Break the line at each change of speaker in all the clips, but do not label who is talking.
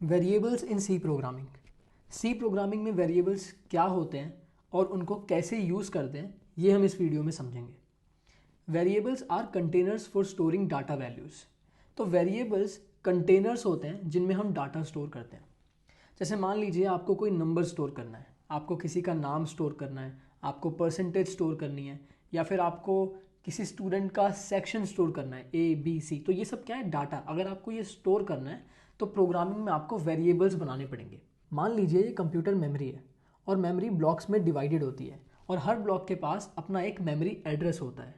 Variables in C programming. C programming में variables क्या होते हैं और उनको कैसे यूज़ करते हैं ये हम इस वीडियो में समझेंगे। Variables are containers for storing data values. तो वेरिएबल्स कंटेनर्स होते हैं जिनमें हम डाटा स्टोर करते हैं। जैसे मान लीजिए आपको कोई नंबर स्टोर करना है, आपको किसी का नाम स्टोर करना है, आपको परसेंटेज स्टोर करनी है, या फिर आपको किसी स्टूडेंट का सेक्शन स्टोर करना है ABC। तो ये सब क्या है? डाटा। अगर आपको ये स्टोर करना है तो प्रोग्रामिंग में आपको वेरिएबल्स बनाने पड़ेंगे। मान लीजिए ये कंप्यूटर मेमोरी है और मेमोरी ब्लॉक्स में डिवाइडेड होती है और हर ब्लॉक के पास अपना एक मेमोरी एड्रेस होता है।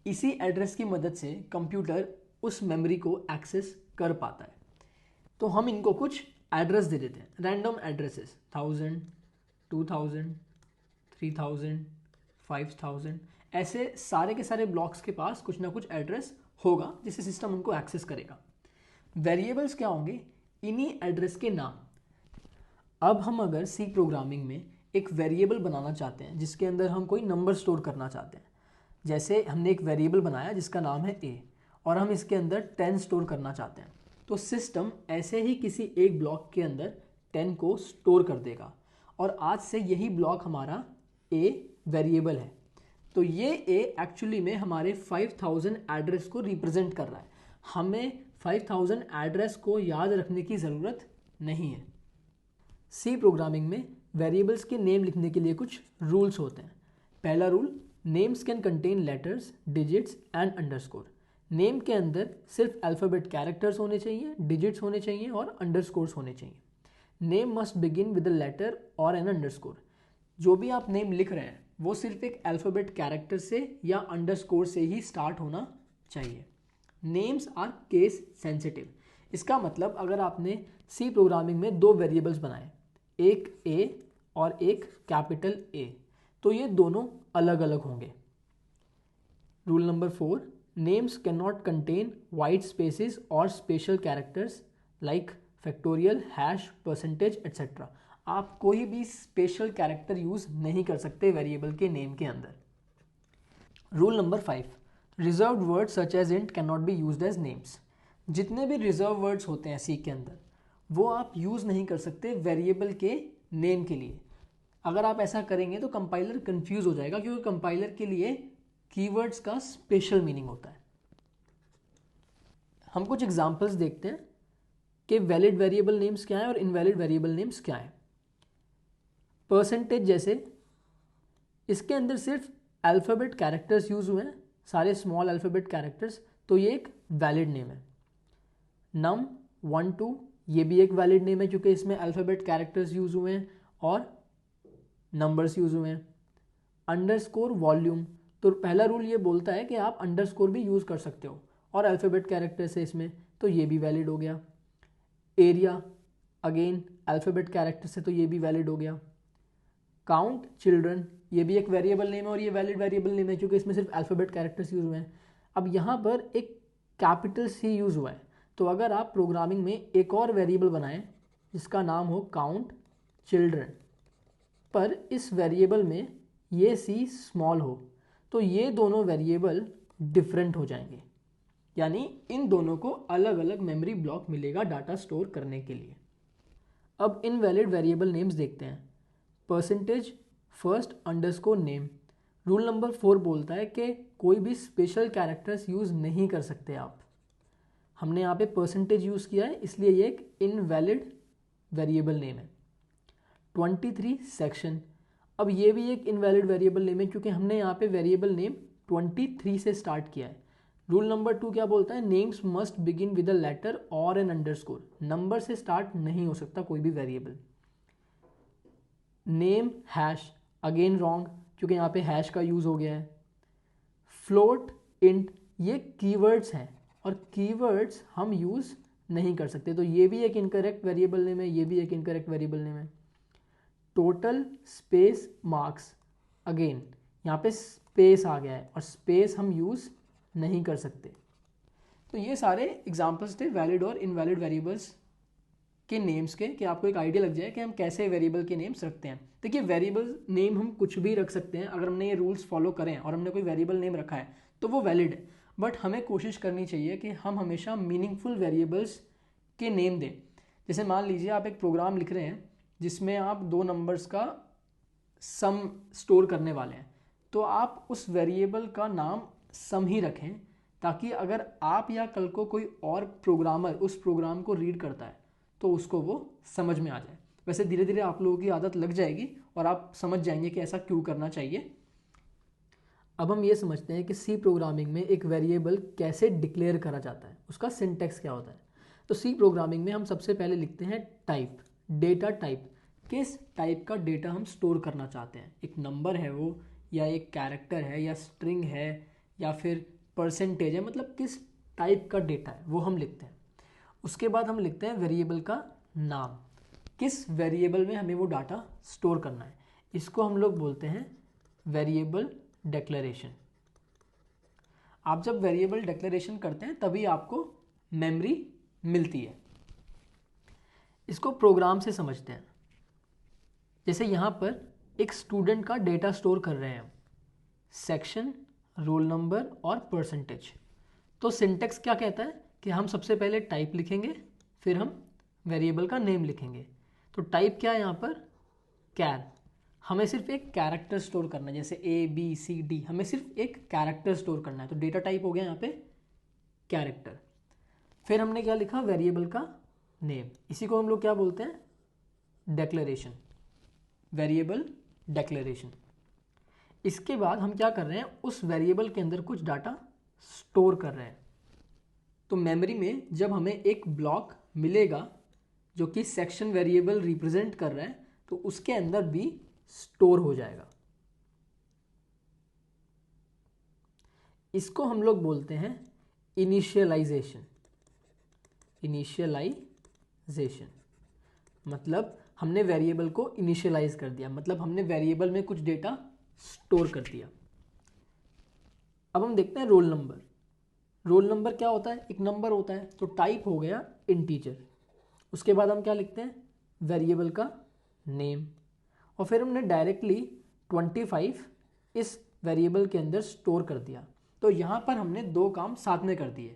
इसी एड्रेस की मदद से कंप्यूटर उस मेमोरी को एक्सेस कर पाता है। तो हम इनको कुछ एड्रेस दे देते हैं, रैंडम एड्रेसेस, 1000, 2000, 3000, 5000। ऐसे सारे के सारे ब्लॉक्स के पास कुछ ना कुछ एड्रेस होगा जिससे सिस्टम उनको एक्सेस करेगा। वेरिएबल्स क्या होंगे? इन्हीं एड्रेस के नाम। अब हम अगर सी प्रोग्रामिंग में एक वेरिएबल बनाना चाहते हैं जिसके अंदर हम कोई नंबर स्टोर करना चाहते हैं, जैसे हमने एक वेरिएबल बनाया जिसका नाम है a और हम इसके अंदर 10 स्टोर करना चाहते हैं, तो सिस्टम ऐसे ही किसी एक ब्लॉक के अंदर 10 को स्टोर कर देगा और आज से यही ब्लॉक हमारा a वेरिएबल है। तो ये a एक्चुअली में हमारे 5000 एड्रेस को रिप्रेजेंट कर रहा है। हमें 5000 एड्रेस को याद रखने की ज़रूरत नहीं है। सी प्रोग्रामिंग में वेरिएबल्स के नेम लिखने के लिए कुछ रूल्स होते हैं। पहला rule, names can contain letters, digits and underscore. Name के अंदर सिर्फ अल्फ़ाबेट कैरेक्टर्स होने चाहिए, डिजिट्स होने चाहिए और अंडरस्कोर्स होने चाहिए। Name must begin with a letter और एन अंडरस्कोर। जो भी आप नेम लिख रहे हैं वो सिर्फ एक अल्फ़ाबेट कैरेक्टर से या अंडरस्कोर से ही स्टार्ट होना चाहिए। Names are case sensitive. इसका मतलब अगर आपने सी प्रोग्रामिंग में दो वेरिएबल्स बनाए, एक a और एक कैपिटल A, तो ये दोनों अलग अलग होंगे। Rule number 4, names cannot contain white spaces और special characters like factorial, hash, percentage etcetera. आप कोई भी स्पेशल कैरेक्टर यूज़ नहीं कर सकते वेरिएबल के नेम के अंदर। Rule number 5, reserved words such as int can not be used as names. जितने भी रिजर्व वर्ड्स होते हैं सी के अंदर वो आप यूज़ नहीं कर सकते वेरिएबल के नेम के लिए। अगर आप ऐसा करेंगे तो कंपाइलर कंफ्यूज हो जाएगा, क्योंकि कंपाइलर के लिए कीवर्ड्स का स्पेशल मीनिंग होता है। हम कुछ एग्जांपल्स देखते हैं कि वैलिड वेरिएबल नेम्स क्या है और इनवैलिड वेरिएबल नेम्स क्या है। परसेंटेज जैसे, इसके अंदर सिर्फ अल्फ़ाबेट कैरेक्टर्स यूज़ हुए हैं, सारे स्मॉल अल्फ़ाबेट कैरेक्टर्स, तो ये एक वैलिड नेम है। नम 1 2, ये भी एक वैलिड नेम है क्योंकि इसमें अल्फ़ाबेट कैरेक्टर्स यूज़ हुए हैं और नंबर्स यूज़ हुए हैं। अंडरस्कोर वॉल्यूम, तो पहला रूल ये बोलता है कि आप अंडरस्कोर भी यूज़ कर सकते हो और अल्फ़ाबेट कैरेक्टर्स है इसमें, तो ये भी वैलिड हो गया। एरिया, अगेन अल्फ़ाबेट कैरेक्टर से, तो ये भी वैलिड हो गया। काउंट चिल्ड्रन, ये भी एक वेरिएबल नेम है और ये वैलिड वेरिएबल नेम है क्योंकि इसमें सिर्फ अल्फ़ाबेट कैरेक्टर्स यूज़ हुए हैं। अब यहाँ पर एक कैपिटल C यूज़ हुआ है, तो अगर आप प्रोग्रामिंग में एक और वेरिएबल बनाएं जिसका नाम हो काउंट चिल्ड्रन, पर इस वेरिएबल में ये C स्मॉल हो, तो ये दोनों वेरिएबल डिफरेंट हो जाएंगे, यानी इन दोनों को अलग अलग मेमोरी ब्लॉक मिलेगा डाटा स्टोर करने के लिए। अब इनवैलिड वेरिएबल नेम्स देखते हैं। Percentage first underscore name, rule number 4 बोलता है कि कोई भी स्पेशल कैरेक्टर्स यूज़ नहीं कर सकते आप। हमने यहाँ पे परसेंटेज यूज़ किया है इसलिए ये एक इनवैलिड वेरिएबल नेम है। 23 सेक्शन, अब ये भी एक इनवैलिड वेरिएबल नेम है क्योंकि हमने यहाँ पे वेरिएबल नेम 23 से स्टार्ट किया है। रूल नंबर 2 क्या बोलता है? Names must begin with a letter और एन अंडरस्कोर। नंबर से स्टार्ट नहीं हो सकता कोई भी variable. Name hash, again wrong क्योंकि यहाँ पे हैश का यूज़ हो गया है। फ्लोट, इंट, ये कीवर्ड्स हैं और कीवर्ड्स हम यूज़ नहीं कर सकते, तो ये भी एक इनकरेक्ट वेरिएबल नेम है, ये भी एक इनकरेक्ट वेरिएबल नेम है। टोटल स्पेस मार्क्स, अगेन यहाँ पे स्पेस आ गया है और स्पेस हम यूज़ नहीं कर सकते। तो ये सारे एग्जांपल्स थे वैलिड और इनवैलिड वेरिएबल्स के नेम्स के, कि आपको एक आइडिया लग जाए कि हम कैसे वेरिएबल के नेम्स रखते हैं। देखिए वेरिएबल नेम हम कुछ भी रख सकते हैं, अगर हमने ये रूल्स फॉलो करें और हमने कोई वेरिएबल नेम रखा है तो वो वैलिड है, बट हमें कोशिश करनी चाहिए कि हम हमेशा मीनिंगफुल वेरिएबल्स के नेम दें। जैसे मान लीजिए आप एक प्रोग्राम लिख रहे हैं जिसमें आप दो नंबर्स का सम स्टोर करने वाले हैं, तो आप उस वेरिएबल का नाम सम ही रखें, ताकि अगर आप या कल को कोई और प्रोग्रामर उस प्रोग्राम को रीड करता है तो उसको वो समझ में आ जाए। वैसे धीरे धीरे आप लोगों की आदत लग जाएगी और आप समझ जाएंगे कि ऐसा क्यों करना चाहिए। अब हम ये समझते हैं कि सी प्रोग्रामिंग में एक वेरिएबल कैसे डिक्लेयर करा जाता है, उसका सिंटैक्स क्या होता है। तो सी प्रोग्रामिंग में हम सबसे पहले लिखते हैं टाइप, डेटा टाइप। किस टाइप का डेटा हम स्टोर करना चाहते हैं, एक नंबर है वो, या एक कैरेक्टर है, या स्ट्रिंग है, या फिर परसेंटेज है, मतलब किस टाइप का डेटा है वो हम लिखते हैं। उसके बाद हम लिखते हैं वेरिएबल का नाम, किस वेरिएबल में हमें वो डाटा स्टोर करना है, इसको हम लोग बोलते हैं वेरिएबल डिक्लेरेशन। आप जब वेरिएबल डिक्लेरेशन करते हैं तभी आपको मेमोरी मिलती है। इसको प्रोग्राम से समझते हैं। जैसे यहाँ पर एक स्टूडेंट का डेटा स्टोर कर रहे हैं हम, सेक्शन, रोल नंबर और परसेंटेज। तो सिंटैक्स क्या कहता है कि हम सबसे पहले टाइप लिखेंगे, फिर हम वेरिएबल का नेम लिखेंगे। तो टाइप क्या है यहाँ पर, कैर। हमें सिर्फ एक कैरेक्टर स्टोर करना है, जैसे ABCD, हमें सिर्फ एक कैरेक्टर स्टोर करना है, तो डेटा टाइप हो गया यहाँ पे कैरेक्टर। फिर हमने क्या लिखा, वेरिएबल का नेम, इसी को हम लोग क्या बोलते हैं, डिक्लेरेशन, वेरिएबल डिक्लेरेशन। इसके बाद हम क्या कर रहे हैं, उस वेरिएबल के अंदर कुछ डाटा स्टोर कर रहे हैं। तो मेमोरी में जब हमें एक ब्लॉक मिलेगा जो कि सेक्शन वेरिएबल रिप्रेजेंट कर रहा है, तो उसके अंदर भी स्टोर हो जाएगा। इसको हम लोग बोलते हैं इनिशियलाइजेशन। इनिशियलाइजेशन मतलब हमने वेरिएबल को इनिशियलाइज कर दिया, मतलब हमने वेरिएबल में कुछ डेटा स्टोर कर दिया। अब हम देखते हैं रोल नंबर। रोल नंबर क्या होता है, एक नंबर होता है, तो टाइप हो गया इंटीजर। उसके बाद हम क्या लिखते हैं, वेरिएबल का नेम, और फिर हमने डायरेक्टली 25 इस वेरिएबल के अंदर स्टोर कर दिया। तो यहाँ पर हमने दो काम साथ में कर दिए,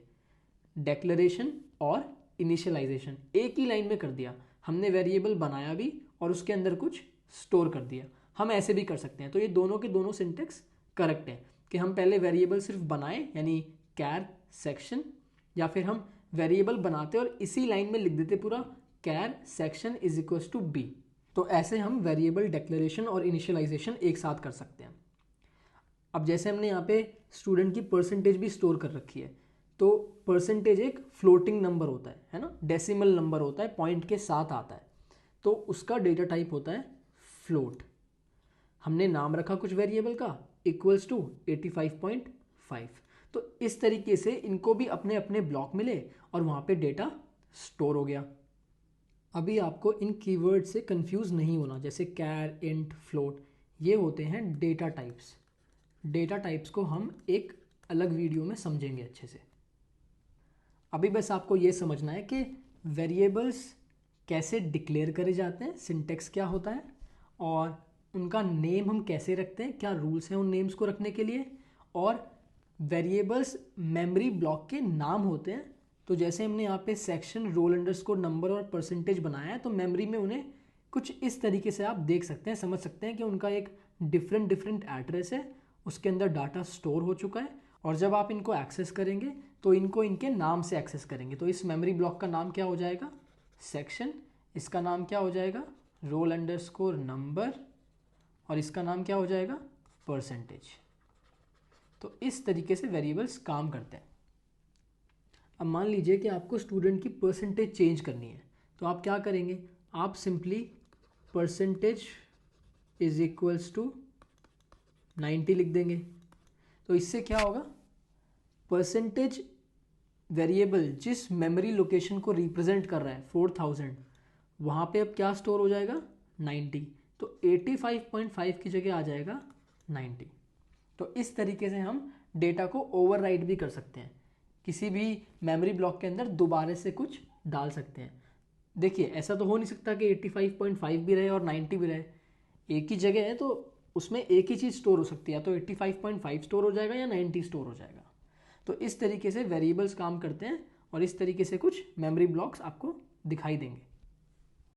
डिक्लेरेशन और इनिशियलाइजेशन एक ही लाइन में कर दिया। हमने वेरिएबल बनाया भी और उसके अंदर कुछ स्टोर कर दिया। हम ऐसे भी कर सकते हैं। तो ये दोनों के दोनों सिंटैक्स करेक्ट है कि हम पहले वेरिएबल सिर्फ बनाए यानी कैर सेक्शन, या फिर हम वेरिएबल बनाते और इसी लाइन में लिख देते पूरा कैर section is equal to B. तो ऐसे हम वेरिएबल डिक्लेरेशन और इनिशियलाइजेशन एक साथ कर सकते हैं। अब जैसे हमने यहाँ पे स्टूडेंट की परसेंटेज भी स्टोर कर रखी है, तो परसेंटेज एक फ्लोटिंग नंबर होता है ना, डेसिमल नंबर होता है, पॉइंट के साथ आता है, तो उसका डेटा टाइप होता है फ्लोट। हमने नाम रखा कुछ वेरिएबल का इक्वल्स टू 85.5। तो इस तरीके से इनको भी अपने अपने ब्लॉक मिले और वहाँ पे डेटा स्टोर हो गया। अभी आपको इन कीवर्ड से कंफ्यूज नहीं होना, जैसे कैर, इंट, फ्लोट, ये होते हैं डेटा टाइप्स। डेटा टाइप्स को हम एक अलग वीडियो में समझेंगे अच्छे से। अभी बस आपको ये समझना है कि वेरिएबल्स कैसे डिक्लेयर करे जाते हैं, सिंटैक्स क्या होता है, और उनका नेम हम कैसे रखते हैं, क्या रूल्स हैं उन नेम्स को रखने के लिए, और वेरिएबल्स मेमोरी ब्लॉक के नाम होते हैं। तो जैसे हमने यहाँ पे सेक्शन, रोल अंडरस्कोर नंबर और परसेंटेज बनाया है, तो मेमोरी में उन्हें कुछ इस तरीके से आप देख सकते हैं, समझ सकते हैं कि उनका एक डिफरेंट एड्रेस है, उसके अंदर डाटा स्टोर हो चुका है, और जब आप इनको एक्सेस करेंगे तो इनको इनके नाम से एक्सेस करेंगे। तो इस मेमोरी ब्लॉक का नाम क्या हो जाएगा, सेक्शन, इसका नाम क्या हो जाएगा, रोल अंडरस्कोर नंबर, और इसका नाम क्या हो जाएगा, परसेंटेज। तो इस तरीके से वेरिएबल्स काम करते हैं। अब मान लीजिए कि आपको स्टूडेंट की परसेंटेज चेंज करनी है, तो आप क्या करेंगे, आप simply percentage is equals to 90 लिख देंगे। तो इससे क्या होगा, परसेंटेज वेरिएबल जिस मेमोरी लोकेशन को रिप्रेजेंट कर रहा है 4000, वहाँ पे अब क्या स्टोर हो जाएगा, 90। तो 85.5 की जगह आ जाएगा 90। तो इस तरीके से हम डेटा को ओवरराइट भी कर सकते हैं, किसी भी मेमोरी ब्लॉक के अंदर दोबारा से कुछ डाल सकते हैं। देखिए ऐसा तो हो नहीं सकता कि 85.5 भी रहे और 90 भी रहे, एक ही जगह है तो उसमें एक ही चीज़ स्टोर हो सकती है, तो 85.5 स्टोर हो जाएगा या 90 स्टोर हो जाएगा। तो इस तरीके से वेरिएबल्स काम करते हैं और इस तरीके से कुछ मेमोरी ब्लॉक्स आपको दिखाई देंगे।